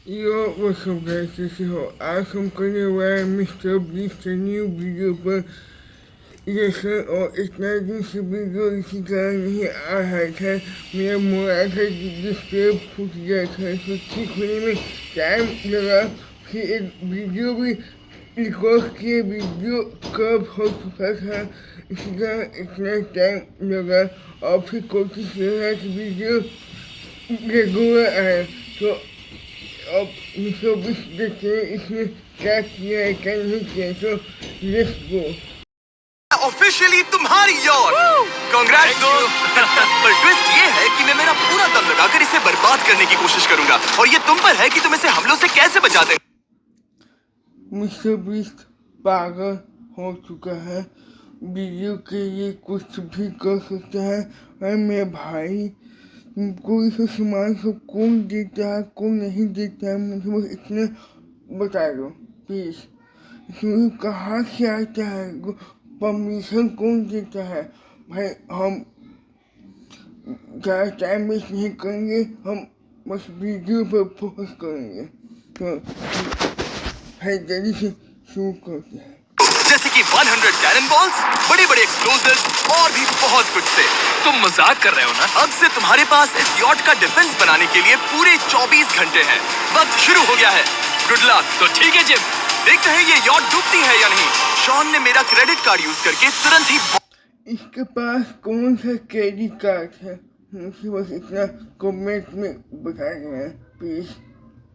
Yo, what's up guys, this is your awesome करने वाला mister beast new video पर जैसे और इतना दिन से वीडियो इसी कारण नहीं आ रहा था। मेरा मोबाइल का डिस्प्ले फूट गया था, तो ठीक होने में टाइम लगा। फिर एक वीडियो भी रिकॉर्ड किए, वीडियो कब हो चुका था, इसी कारण इतना टाइम लगा। और फिर कोशिश कर रहा है कि वीडियो रेगुलर आए। तो अब मिस्टर बीस्ट देखते हैं इसमें क्या किया है क्या नहीं किया, तो लेट्स गो। ऑफिशियली तुम्हारी यार, कांग्रेट्स दोस्त। पर ट्विस्ट ये है कि मैं मेरा पूरा दम लगाकर इसे बर्बाद करने की कोशिश करूंगा, और ये तुम पर है कि तुम इसे हमलों से कैसे बचाते। मिस्टर बीस्ट पागल हो चुका है, वीडियो के लिए कुछ भी कर सकता है। और मेरे भाई कोई से सामान को कौन देता है कौन नहीं देता है, मुझे बस इतना बता दो प्लीज। इसमें कहाँ से आता है, परमिशन कौन देता है? भाई हम ज़्यादा टाइम वेस्ट नहीं करेंगे, हम बस वीडियो पर फोकस करेंगे। तो भाई जल्दी से शुरू करते हैं। जैसे कि 100 कैनन बॉल्स, बड़े बड़े एक्सप्लोजिव्स और भी बहुत कुछ से। तुम मजाक कर रहे हो ना? अब से तुम्हारे पास इस यॉट का डिफेंस बनाने के लिए पूरे 24 घंटे हैं। वक्त शुरू हो गया है। Good luck. तो ठीक है जिम, देखते हैं ये यॉट डूबती है या नहीं। शॉन ने मेरा क्रेडिट कार्ड यूज करके तुरंत ही इसके पास कौन सा क्रेडिट कार्ड है, मुझे बस इतना कमेंट में बता देना प्लीज।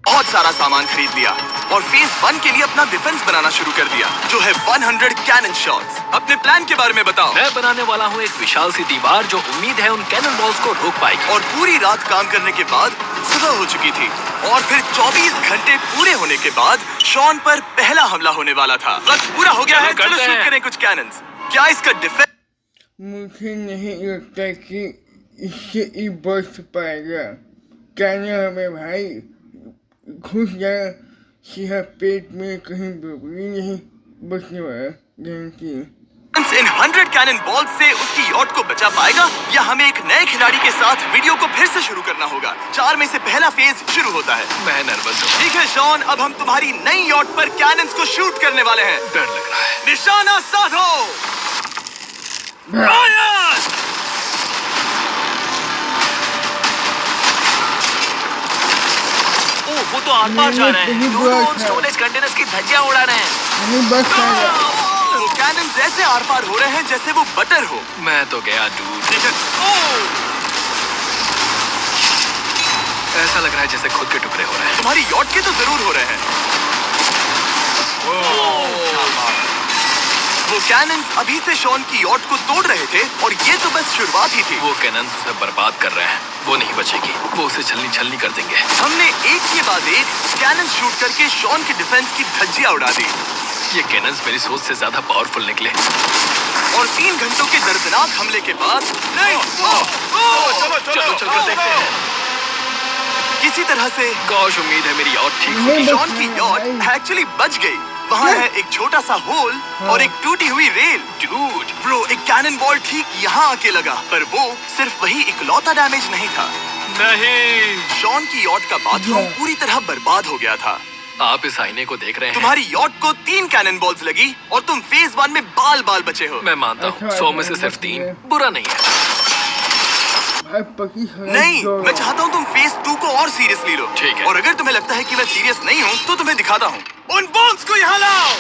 बहुत सारा सामान खरीद लिया और फेज 1 के लिए अपना डिफेंस बनाना शुरू कर दिया, जो है 100 कैनन शॉट्स। अपने प्लान के बारे में बताओ। मैं बनाने वाला हूँ एक विशाल सी दीवार जो उम्मीद है उन कैनन बॉल्स को रोक पाएगी। और पूरी रात काम करने के बाद सुबह हो चुकी थी, और फिर 24 घंटे पूरे होने के बाद शॉन पर पहला हमला होने वाला था। वक्त पूरा हो गया है, चलो शूट करें कुछ कैनन्स। क्या इसका डिफेंस? मुझे नहीं लगता कि इससे ये बच पाएगा। कहना हमें भाई घुस जाए सीधा पेट में, कहीं बिल्कुल नहीं बचने वाला, गारंटी। इन 100 कैनन बॉल्स से उसकी यॉट को बचा पाएगा, या हमें एक नए खिलाड़ी के साथ वीडियो को फिर से शुरू करना होगा। 4 में से पहला फेज शुरू होता है। मैं नर्वस हूँ। ठीक है शॉन, अब हम तुम्हारी नई यॉट पर कैनन्स को शूट करने वाले हैं। डर लग रहा है। निशाना साधो। फायर! वो तो आर पार जा रहे हैं। दोनों स्टोरेज कंटेनर्स की धज्जियां उड़ा रहे हैं। नहीं बच पाएगा। वो कैनन्स ऐसे आर पार हो रहे हैं जैसे वो बटर हो। मैं तो गया डूड। ऐसा लग रहा है जैसे खुद के टुकड़े हो रहे हैं। तुम्हारी यॉट के तो जरूर हो रहे हैं। वो कैनन्स अभी से शॉन की यॉट को तोड़ रहे थे, और ये तो बस शुरुआत ही थी। वो कैनन्स उसे बर्बाद कर रहे हैं। वो नहीं बचेगी, वो उसे छलनी छलनी कर देंगे। हमने एक के बाद एक कैनन शूट करके शॉन की डिफेंस की धज्जियां उड़ा दी। ये कैनन्स मेरी सोच से ज्यादा पावरफुल निकले। और 3 घंटों के दर्दनाक हमले के बाद चलो चलकर देखते हैं। किसी तरह से गॉश, उम्मीद है मेरी यॉट ठीक होगी। शॉन की यॉट एक्चुअली बच गई। वहाँ है एक छोटा सा होल और एक टूटी हुई रेल। डूड ब्रो, एक कैनन बॉल ठीक यहाँ आके लगा, पर वो सिर्फ वही इकलौता डैमेज नहीं था। नहीं, शॉन की यॉट का बाथरूम पूरी तरह बर्बाद हो गया था। आप इस आईने को देख रहे हैं। तुम्हारी यॉट को 3 कैनन बॉल्स लगी, और तुम फेज 1 में बाल बाल बचे हो। मैं मानता हूँ 100 में से सिर्फ 3 बुरा नहीं है। नहीं, मैं चाहता हूँ तुम फेज 2 को और सीरियसली लो। ठीक है। और अगर तुम्हें लगता है कि मैं सीरियस नहीं हूँ, तो तुम्हें दिखाता हूँ। उन बॉम्ब्स को यहाँ लाओ।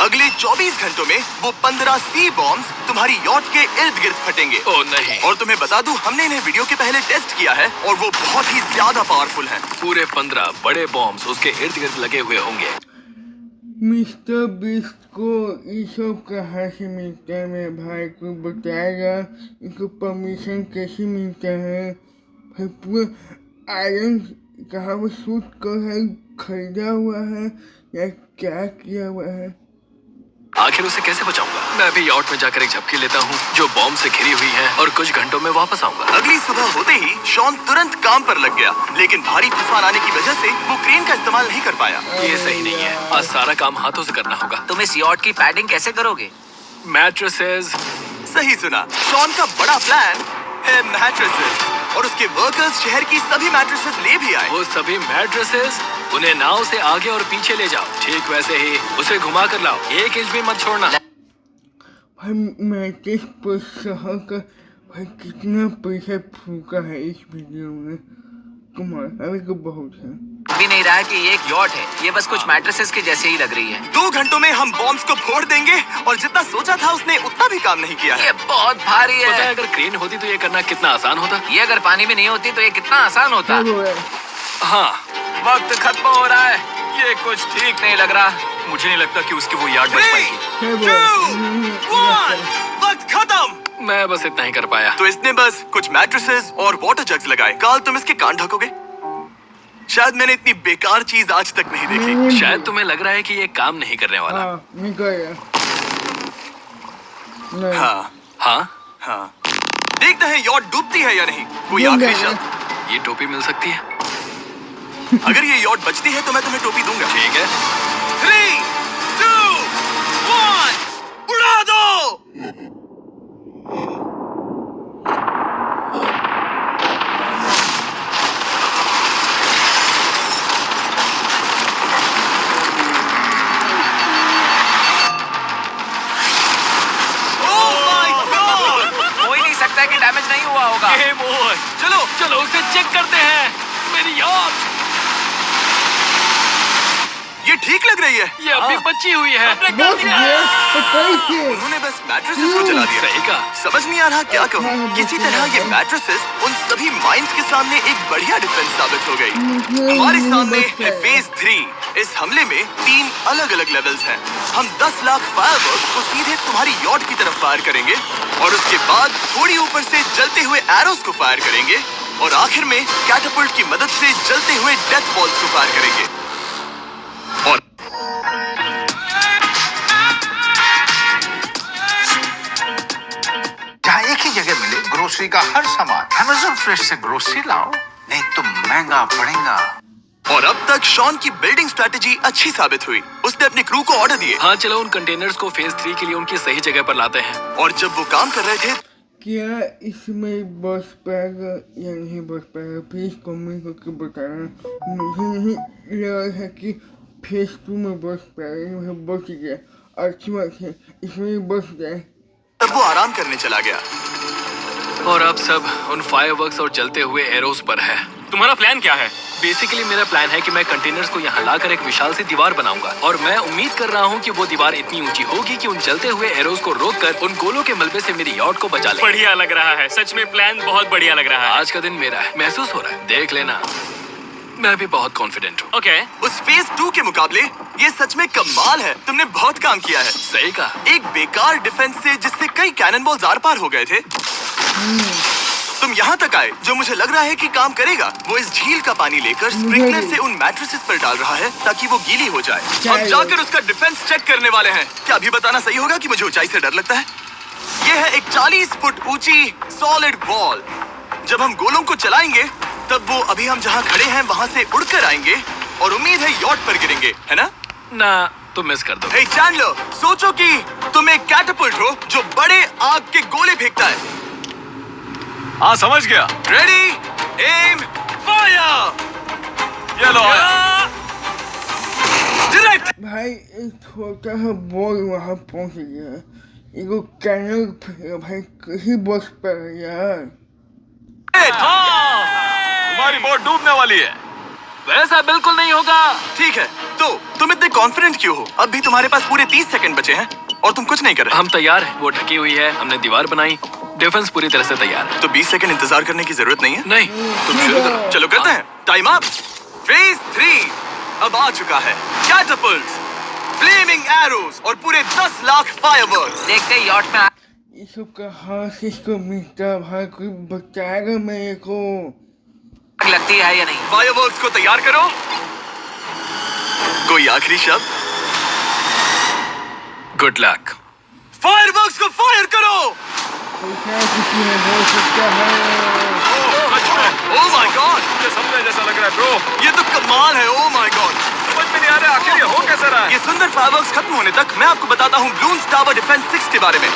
अगले 24 घंटों में वो 15 सी बॉम्ब्स तुम्हारी यॉट के इर्द गिर्द फटेंगे। ओह नहीं। और तुम्हें बता दूं, हमने इन्हें वीडियो के पहले टेस्ट किया है, और वो बहुत ही ज्यादा पावरफुल हैं। पूरे 15 बड़े बॉम्ब्स उसके इर्द गिर्द लगे हुए होंगे। मिस्टर बीस्ट को ये सब कहाँ से मिलता है? मेरे भाई को बताएगा इनको परमिशन कैसे मिलता है? भाई पूरा आयरन कहाँ पर शूट कर है, खरीदा हुआ है या क्या किया हुआ है? आखिर उसे कैसे बचाऊंगा? मैं अभी यॉट में जाकर एक झपकी लेता हूँ जो बॉम्ब से घिरी हुई है, और कुछ घंटों में वापस आऊंगा। अगली सुबह होते ही शॉन तुरंत काम पर लग गया, लेकिन भारी तूफान आने की वजह से वो क्रेन का इस्तेमाल नहीं कर पाया। ये सही नहीं है। आज सारा काम हाथों से करना होगा। तुम इस यॉट की पैडिंग कैसे करोगे? मैट्रेसेस। सही सुना, शॉन का बड़ा प्लान है मैट्रेसेस। और उसके वर्कर्स शहर की सभी मैट्रेसेस ले भी आए। वो सभी मैट्रेसेस उन्हें नाव से आगे और पीछे ले जाओ। ठीक वैसे ही उसे घुमा कर लाओ, 1 इंच भी मत छोड़ना। भाई मैट्रेस पर सहा का भाई कितना पैसा फूका है इस वीडियो में, कमाल अभी को बहुत है। अभी नहीं रहा कि ये एक यॉट है, ये बस कुछ मैट्रेसेस के जैसे ही लग रही है। 2 घंटों में हम बॉम्ब्स को फोड़ देंगे और जितना सोचा था उसने उतना भी काम नहीं किया है। ये बहुत भारी पता है है। अगर क्रेन होती तो ये करना कितना आसान होता। ये अगर पानी में नहीं होती तो ये कितना आसान होता। क्या हुआ है? हाँ, वक्त खत्म हो रहा है, ये कुछ ठीक नहीं लग रहा। मुझे नहीं लगता कि उसकी वो याद बच पाएगी। क्या हुआ है? 2, 1 वक्त खत्म। मैं बस इतना ही कर पाया। तो इसने बस कुछ मैट्रेसेस और वाटर जग्स लगाए। काल तुम इसके कान ढकोगे? शायद मैंने इतनी बेकार चीज आज तक नहीं देखी। शायद तुम्हें लग रहा है कि ये काम नहीं करने वाला। हाँ नहीं गया नहीं। हाँ हाँ, हाँ, देखते हैं यॉट डूबती है या नहीं। कोई आखिरी शब्द? ये टोपी मिल सकती है। अगर ये यॉट बचती है तो मैं तुम्हें टोपी दूंगा। ठीक है। 3, 2, 1 उड़ा दो। Oh my God! हो ही नहीं सकता कि डैमेज नहीं हुआ होगा। Game over. चलो चलो उसे चेक करते हैं। मेरी याद ये ठीक लग रही है। ये अभी बची हुई है। बच गया तो कैसे? उन्होंने बस मैट्रेसेस को जला दिया। सही कहा। समझ नहीं आ रहा क्या कहूँ। किसी तरह ये मैट्रेसेस उन सभी माइंस के सामने एक बढ़िया डिफेंस साबित हो गई। हमारे सामने है फेज 3। इस हमले में 3 अलग-अलग लेवल्स हैं। हम 10 लाख फायरवर्क्स को सीधे तुम्हारी यॉट की तरफ फायर करेंगे और उसके बाद थोड़ी ऊपर से जलते हुए एरोस को फायर करेंगे और आखिर में कैटापल्ट की मदद से जलते हुए डेथ बॉल्स को फायर करेंगे। और जहाँ एक ही जगह मिले ग्रोसरी का हर सामान, अमेज़न फ्रेश से ग्रोसरी लाओ, नहीं तो महंगा पड़ेगा। और अब तक शॉन की बिल्डिंग स्ट्रेटेजी अच्छी साबित हुई। उसने अपने क्रू को ऑर्डर दिए हाँ चलो उन कंटेनर्स को फेज 3 के लिए उनकी सही जगह पर लाते हैं। और जब वो काम कर रहे थे क्या इसमें बच पाएगा या नहीं बच पाएगा? प्लीज कमेंट करके बताना। मुझे नहीं लगा है कि फेस 2 में बच पाएगा। मुझे बच गया, अच्छी बात है, इसमें बच गया। तब वो आराम करने चला गया। और अब सब उन फायरवर्क्स और जलते हुए एरोस पर है। तुम्हारा प्लान क्या है? बेसिकली मेरा प्लान है कि मैं कंटेनर्स को यहाँ लाकर एक विशाल सी दीवार बनाऊंगा और मैं उम्मीद कर रहा हूँ कि वो दीवार इतनी ऊंची होगी कि उन जलते हुए एरोस को रोककर उन गोलों के मलबे से मेरी यॉट को बचा ले। बढ़िया लग रहा है, सच में प्लान बहुत बढ़िया लग रहा है। आज का दिन मेरा है, महसूस हो रहा है। देख लेना, मैं भी बहुत कॉन्फिडेंट हूँ। ओके, उस फेज 2 के मुकाबले ये सच में कमाल है। तुमने बहुत काम किया है। सही कहा। एक बेकार डिफेंस से जिससे कई कैनन बॉल्स आर पार हो गए थे, तुम यहाँ तक आए जो मुझे लग रहा है कि काम करेगा। वो इस झील का पानी लेकर स्प्रिंकलर से उन मैट्रेसेस पर डाल रहा है ताकि वो गीली हो जाए। अब जाकर उसका डिफेंस चेक करने वाले हैं। क्या अभी बताना सही होगा कि मुझे ऊंचाई से डर लगता है? ये है एक 40 फुट ऊंची सॉलिड वॉल। जब हम गोलों को चलाएंगे तब वो अभी हम जहाँ खड़े हैं वहाँ से उड़कर आएंगे और उम्मीद है यॉट पर गिरेंगे, है ना? ना तुम मिस कर दो। हे चैंडलर, सोचो कि तुम एक कैटापल्ट हो जो बड़े आग के गोले फेंकता है। हाँ समझ गया। Ready, aim, fire. ये लो डायरेक्ट। भाई एक छोटा सा बॉल वहाँ पहुँच गया। एगो कैनल भाई कहीं बच पाएगा यार। तुम्हारी बोट डूबने वाली है। वैसा बिल्कुल नहीं होगा। ठीक है, तो तुम इतने कॉन्फिडेंट क्यों हो? अब भी तुम्हारे पास पूरे 30 सेकंड बचे हैं और तुम कुछ नहीं कर रहे। हम तैयार हैं, वो ढकी हुई है, हमने दीवार बनाई, डिफेंस पूरी तरह से तैयार है। तो 20 सेकंड इंतजार करने की जरूरत नहीं है। नहीं, तुम शुरू करो। चलो करते हैं। Time up. फेज 3 अब आ चुका है। कैटापल्ट्स, फ्लेमिंग एरोस और पूरे 10 लाख फायरवर्क्स। देखते ही यॉट में ये सब का हाथ इसको मिलता भाई, कोई बताएगा मेरे को? आग लगती है या नहीं? फायरवर्क्स को तैयार करो। कोई आखिरी शब्द? Good luck. फायरवर्क्स को फायर करो। ऐसा कुछ नहीं हो सकता है। ओह माय गॉड, ये सपने जैसा लग रहा है ब्रो। ये तो कमाल है। ओह माय गॉड, समझ में नहीं आ रहा आखिर ये हो कैसे रहा है। ये सुंदर फायरवर्क्स खत्म होने तक मैं आपको बताता हूँ ब्लून्स टावर डिफेंस 6 के बारे में।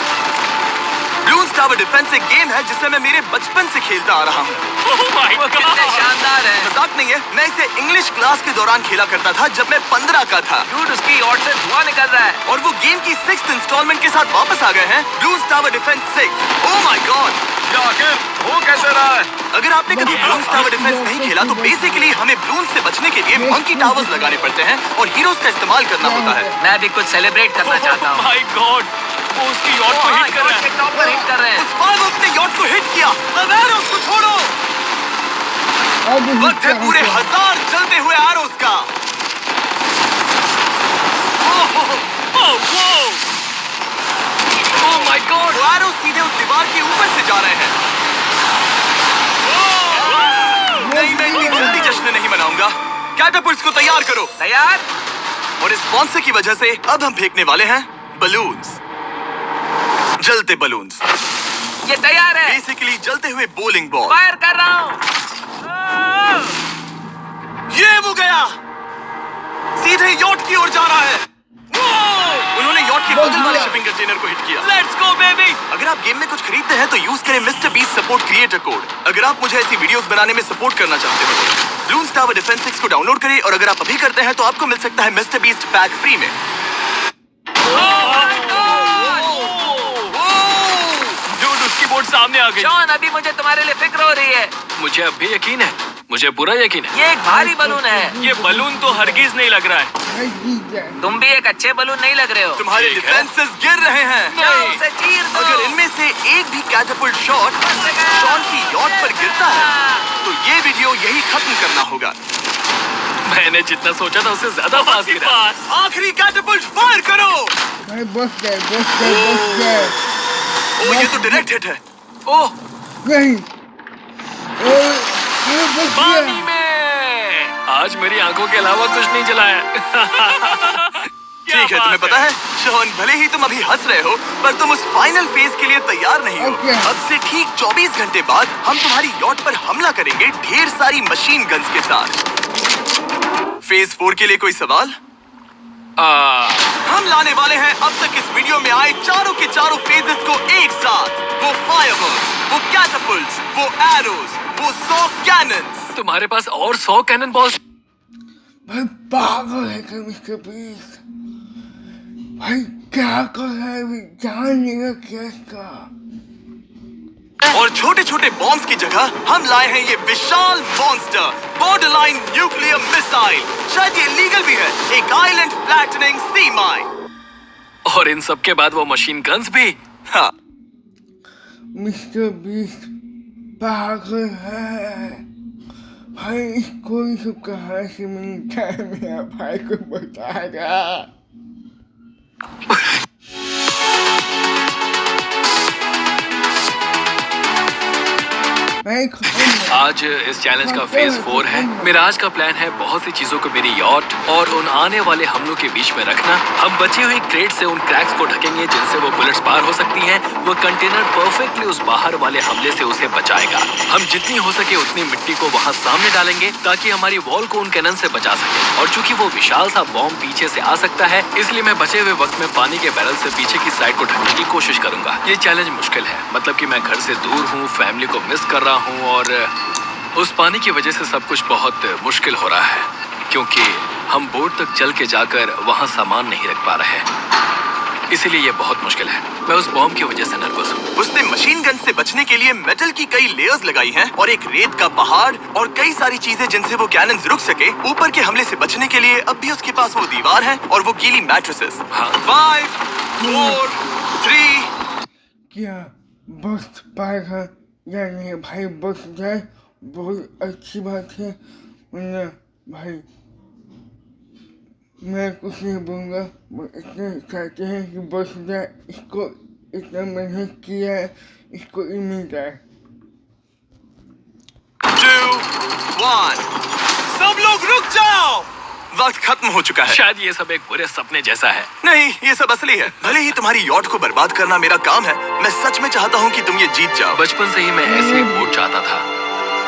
ब्लून्स टावर डिफेंस एक गेम है जिसे मैं मेरे बचपन से खेलता आ रहा हूँ। Oh my वो कितने God! शानदार है। मजाक नहीं है, मैं इसे इंग्लिश क्लास के दौरान खेला करता था जब मैं 15 का था। डूड, उसकी यार्ड से धुआं निकल रहा है। और वो गेम की 6th इंस्टॉलमेंट के साथ वापस आ गए हैं, balloons tower defence 6। Oh my God! ये आखिर हो कैसे रहा है? अगर आपने कभी ब्लून्स टावर डिफेंस नहीं खेला तो बेसिकली हमें ब्लून्स से बचने के लिए मंकी टावर्स लगाने पड़ते हैं और हीरोज का इस्तेमाल करना होता है। मैं भी कुछ सेलिब्रेट करना चाहता हूँ। My God! वो उसकी यार्ड को हिट कर रहा है। टॉप पर हिट कर रहे हैं। उस फायरवर्क ने यॉट को हिट किया। अब एरोस को छोड़ो। अब वक्त है पूरे 1000 चलते हुए एरोस का। Oh, wow! Oh my God! वो एरोस सीधे उस दीवार के ऊपर से जा रहे हैं। नहीं, मैं इतनी जल्दी जश्न नहीं मनाऊंगा। कैटापुल्ट्स को तैयार करो। तैयार? और इस स्पॉन्सर की वजह से अब हम फेंकने वाले हैं बलून्स, जलते बलून्स। ये तैयार है। बेसिकली जलते हुए बोलिंग बॉल। फायर कर रहा हूँ। ये वो गया, सीधे यॉट की ओर जा रहा है। उन्होंने यॉट के बगल वाले शिपिंग कंटेनर को हिट किया। Let's go, baby! अगर आप गेम में कुछ खरीदते हैं तो यूज करें mister beast support creator code. अगर आप मुझे ऐसी वीडियोस बनाने में सपोर्ट करना चाहते हो तो ब्लून्स टावर डिफेंस 6 को डाउनलोड करें और अगर आप अभी करते हैं तो आपको मिल सकता है मिस्टर बीस्ट पैक फ्री में। Dude, उसकी बोट सामने आ गई। जॉन, अभी मुझे तुम्हारे लिए फिक्र हो रही है। मुझे अब भी यकीन है, मुझे पूरा यकीन है। ये एक भारी बलून है। ये बलून तो हरगिज नहीं लग रहा है। भाई जीत जाए। तुम भी एक अच्छे बलून नहीं लग रहे हो। तुम्हारे ठीक है। डिफेंसेस गिर रहे हैं। जाओ, उसे चीर दो। अगर इनमें से एक भी कैटापुल्ट शॉट शॉन की यॉट पर गिरता है तो ये वीडियो यही खत्म करना होगा। मैंने जितना सोचा था उससे ज्यादा पास गिरा। आखिरी कैटापुल्ट फायर करो। भाई बच गए, बच गए, बच गए। ओ ये तो डायरेक्ट हिट है। ओह, नहीं। ओए, ये बच पानी गया। में! आज मेरी आंखों के अलावा कुछ नहीं जला है। ठीक है, तुम्हें पता है शॉन, भले ही तुम अभी हंस रहे हो पर तुम उस फाइनल फेज के लिए तैयार नहीं हो। Okay. अब से ठीक 24 घंटे बाद हम तुम्हारी यॉट पर हमला करेंगे ढेर सारी मशीन गन्स के साथ। फेज 4 के लिए कोई सवाल? हम लाने वाले हैं अब तक इस वीडियो में आए चारों के चारों फेजेस को एक साथ। वो फायरवर्क्स, वो कैटापुल्ट्स, वो एरोस, वो 100 कैनन्स। तुम्हारे पास और 100 कैनन बॉल्स? भाई पागल है क्या मिस्टर बीस्ट? भाई क्या कर रहा है? जान लेगा क्या इसका? और छोटे छोटे बॉम्ब्स की जगह हम लाए हैं ये विशाल मॉन्स्टर बॉर्डरलाइन न्यूक्लियर मिसाइल। शायद ये लीगल भी है, एक आइलैंड फ्लैटनिंग सी माइन। और इन सब के बाद वो मशीन गन्स भी? हाँ, मिस्टर बीस्ट पागल है। भाई इसको ये सब कहाँ से मिलता है? मेरा भाई को बताएगा। भाई आज इस चैलेंज का फेज 4 है। मेरा आज का प्लान है बहुत सी चीजों को मेरी यॉट और उन आने वाले हमलों के बीच में रखना। हम बची हुई क्रेट से उन क्रैक्स को ढकेंगे जिनसे वो बुलेट्स पार हो सकती हैं। वो कंटेनर परफेक्टली उस बाहर वाले हमले से उसे बचाएगा। हम जितनी हो सके उतनी मिट्टी को वहाँ सामने डालेंगे ताकि हमारी वॉल को उन कैनन से बचा सके। और चूंकि वो विशाल सा बॉम्ब पीछे से आ सकता है, इसलिए मैं बचे हुए वक्त में पानी के बैरल से पीछे की साइड को ढकने की कोशिश करूंगा। ये चैलेंज मुश्किल है, मतलब कि मैं घर से दूर हूँ, फैमिली को मिस कर रहा हूँ और उस पानी की वजह से सब कुछ बहुत मुश्किल हो रहा है क्योंकि हम बोट तक चल के जाकर वहाँ सामान नहीं रख पा रहे हैं। इसीलिए ये बहुत मुश्किल है। मैं उस बॉम्ब की वजह से नर्वस हूँ। उसने मशीन गन से बचने के लिए मेटल की कई लेयर्स लगाई हैं और एक रेत का पहाड़ और कई सारी चीजें जिनसे वो कैनन्स रुक सके। ऊपर के हमले से बचने के लिए अब भी उसके पास वो दीवार है और वो गीली मैट्रेसेस। हाँ। 5 4 3 क्या बच पाएगा या नहीं? भाई बच जाए बहुत अच्छी बात है, वरना भाई मैं कुछ नहीं बोलूँगा। वो इतने चाहते हैं कि बच जाए, इसको इतना मेहनत किया है, इसको ही मिल जाए। 2 1 सब लोग रुक जाओ, वक्त खत्म हो चुका है। शायद ये सब एक बुरे सपने जैसा है। नहीं, ये सब असली है। भले ही तुम्हारी यॉट को बर्बाद करना मेरा काम है, मैं सच में चाहता हूँ कि तुम ये जीत जाओ। बचपन से ही मैं ऐसे एक बोट चाहता था।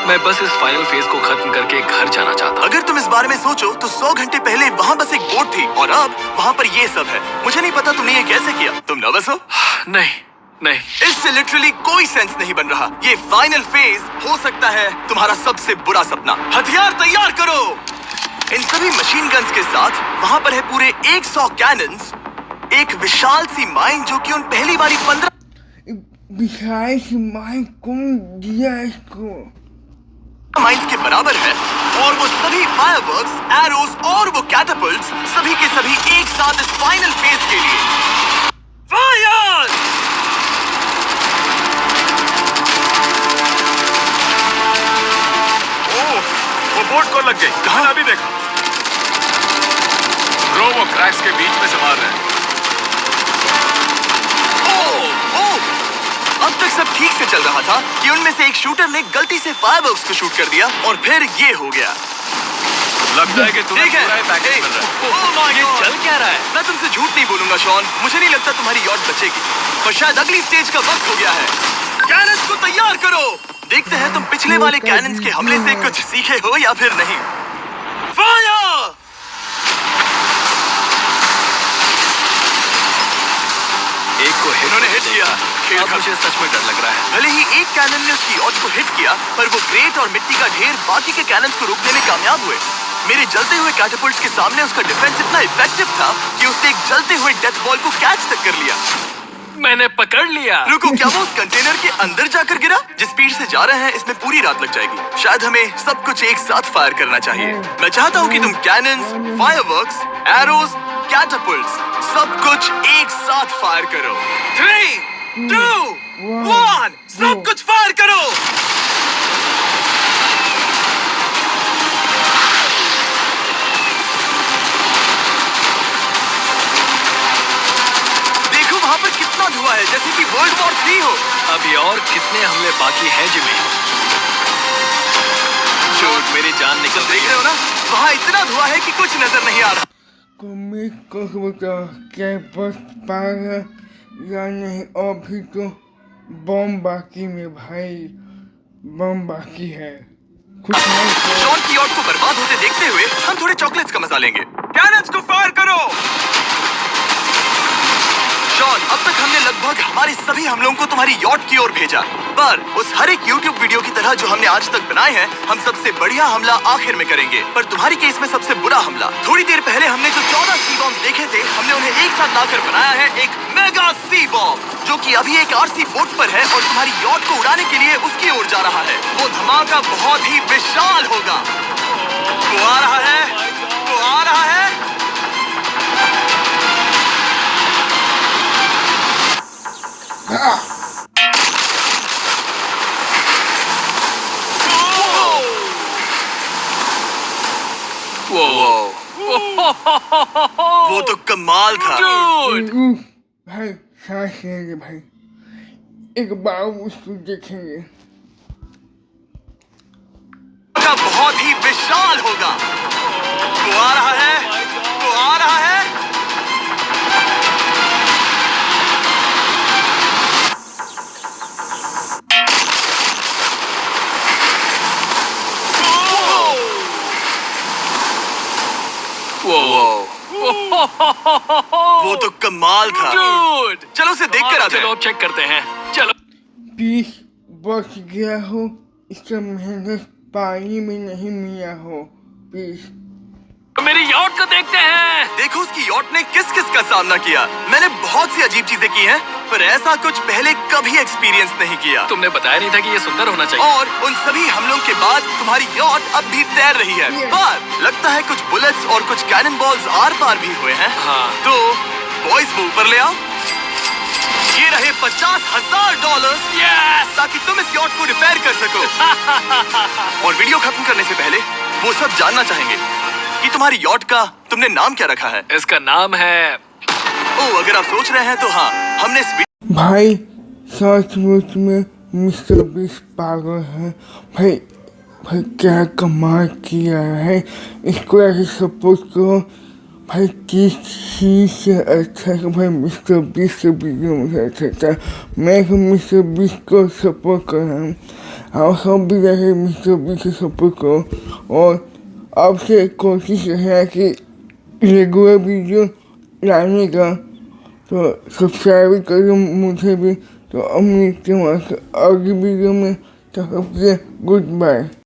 मैं बस इस फाइनल फेज को खत्म करके घर जाना चाहता हूँ। अगर तुम इस बारे में सोचो तो 100 घंटे पहले वहाँ बस एक बोट थी और अब वहाँ पर ये सब है। मुझे नहीं पता तुमने ये कैसे किया। तुम नर्वस हो? नहीं, नहीं, इससे लिटरली कोई सेंस नहीं बन रहा। ये फाइनल फेज हो सकता है तुम्हारा सबसे बुरा सपना। हथियार तैयार करो। इन सभी मशीन गन्स के साथ वहां पर है पूरे 100 कैनन्स, एक विशाल सी माइन जो कि उन पहली बारी 15 विशाल सी माइन कौन दिया इसको? माइंस के बराबर है, और वो सभी फायरवर्क्स, एरोस और वो कैटapults सभी के सभी एक साथ इस फाइनल फेज के लिए फायर! ओह, वो बोट को लग गई। कहाँ अभी देखा? ब्रो, वो क्रैक्स के बीच में से मार रहे हैं। अब तक सब ठीक से चल रहा था कि उनमें से एक शूटर ने गलती से फायरवर्क्स को शूट कर दिया और फिर ये हो गया। लगता है कि तुम्हें ठीक है, पूरा ही पैकेज मिल रहा है। Oh my ये God! चल क्या रहा है? मैं तुमसे झूठ नहीं बोलूंगा शॉन, मुझे नहीं लगता तुम्हारी यॉट बचेगी, पर शायद अगली स्टेज का वक्त हो गया है। कैनन्स को तैयार करो। देखते हैं तुम पिछले वाले कैनन्स के हमले से कुछ सीखे हो या फिर नहीं। फायर! एक को इन्होंने हिट किया। खेल अब खत्म। मुझे सच में डर लग रहा है। भले ही एक कैनन ने उसकी यॉट को हिट किया, पर वो ग्रेट और मिट्टी का ढेर बाकी के कैनन्स को रोकने में कामयाब हुए। मेरे जलते हुए कैटapults के सामने उसका डिफेंस इतना इफेक्टिव था कि उसने एक जलते हुए डेथ बॉल को कैच तक कर लिया। मैंने पकड़ लिया। रुको, क्या वो उस कंटेनर के अंदर जाकर गिरा? जिस स्पीड से जा रहे हैं इसमें पूरी रात लग जाएगी। शायद हमें सब कुछ एक साथ फायर करना चाहिए। मैं चाहता हूँ कि तुम कैनन्स, फायरवर्क्स, एरोस, कैटapults सब कुछ एक साथ फायर करो। 3, 2, 1, सब कुछ फायर करो। देखो वहां पर कितना धुआं है, जैसे कि वर्ल्ड वॉर 3 हो। अभी और कितने हमले बाकी हैं जिमी? शूट, मेरी जान निकल रही देख है। रहे हो ना, वहाँ इतना धुआं है कि कुछ नजर नहीं आ रहा। कमिक को बताओ क्या बस पाएगा या नहीं? अभी तो बम बाकी में भाई, बम बाकी है। कुछ नहीं किया। शॉन की यॉट को बर्बाद होते देखते हुए हम थोड़े चॉकलेट्स का मजा लेंगे। कैनन्स को फायर करो। शॉन, अब तक हमने लगभग हमारे सभी हमलों को तुम्हारी यॉट की ओर भेजा, पर उस हर एक YouTube वीडियो की तरह जो हमने आज तक बनाए हैं, हम सबसे बढ़िया हमला आखिर में करेंगे। पर तुम्हारी केस में सबसे बुरा हमला। थोड़ी देर पहले हमने जो 14 सी बॉम्ब देखे थे, हमने उन्हें एक साथ लाकर बनाया है एक मेगा सी बॉम्ब, जो कि अभी एक RC बोट पर है और तुम्हारी यॉट को उड़ाने के लिए उसकी ओर जा रहा है। वो धमाका बहुत ही विशाल होगा। वो आ रहा है, वो आ रहा है। वो वो तो कमाल था। Dude! भाई सांस लेंगे भाई, एक बार उसको देखेंगे। का बहुत ही विशाल होगा। वो आ रहा है, वो आ रहा है। वो तो कमाल था। Dude! चलो उसे देख कर आते चलो हैं। अब चेक करते हैं। चलो। प्लीज बच गया हो, इसका मेहनत पानी में नहीं मिला हो, प्लीज। मेरी यॉट को देखते हैं। देखो उसकी यॉट ने किस किस का सामना किया। मैंने बहुत सी अजीब चीजें की हैं, पर ऐसा कुछ पहले कभी एक्सपीरियंस नहीं किया। तुमने बताया नहीं था कि ये सुंदर होना चाहिए। और उन सभी हमलों के बाद तुम्हारी यॉट अब भी तैर रही है, पर लगता है कुछ बुलेट्स और कुछ कैनन बॉल्स आर पार भी हुए हैं। हाँ। तो बॉयज वो ऊपर ले आओ। ये रहे $50,000 Yes! ताकि तुम इस यॉट को रिपेयर कर सको। और वीडियो खत्म करने से पहले वो सब जानना चाहेंगे कि तुम्हारी यॉट का तुमने नाम क्या रखा है। इसका नाम है। ओह, अगर आप सोच रहे हैं तो हाँ, हमने इस भाई सचमुच में मिस्टर बीस्ट पागल है भाई। भाई क्या कमाल किया है, इसको ऐसे सपोर्ट करो भाई। किस चीज़ से अच्छा है भाई, मिस्टर बीस्ट के वीडियो में अच्छा था। मैं तो मिस्टर बीस्ट को सपोर्ट कर रहा हूँ, और सब भी रहे मिस्टर बीस्ट को सपोर्ट करो। और अब से कोशिश है कि रेगुलर वीडियो लाने का, तो सब्सक्राइब करो मुझे भी, तो अब मिलते हैं आगे वीडियो में। तो गुड बाय।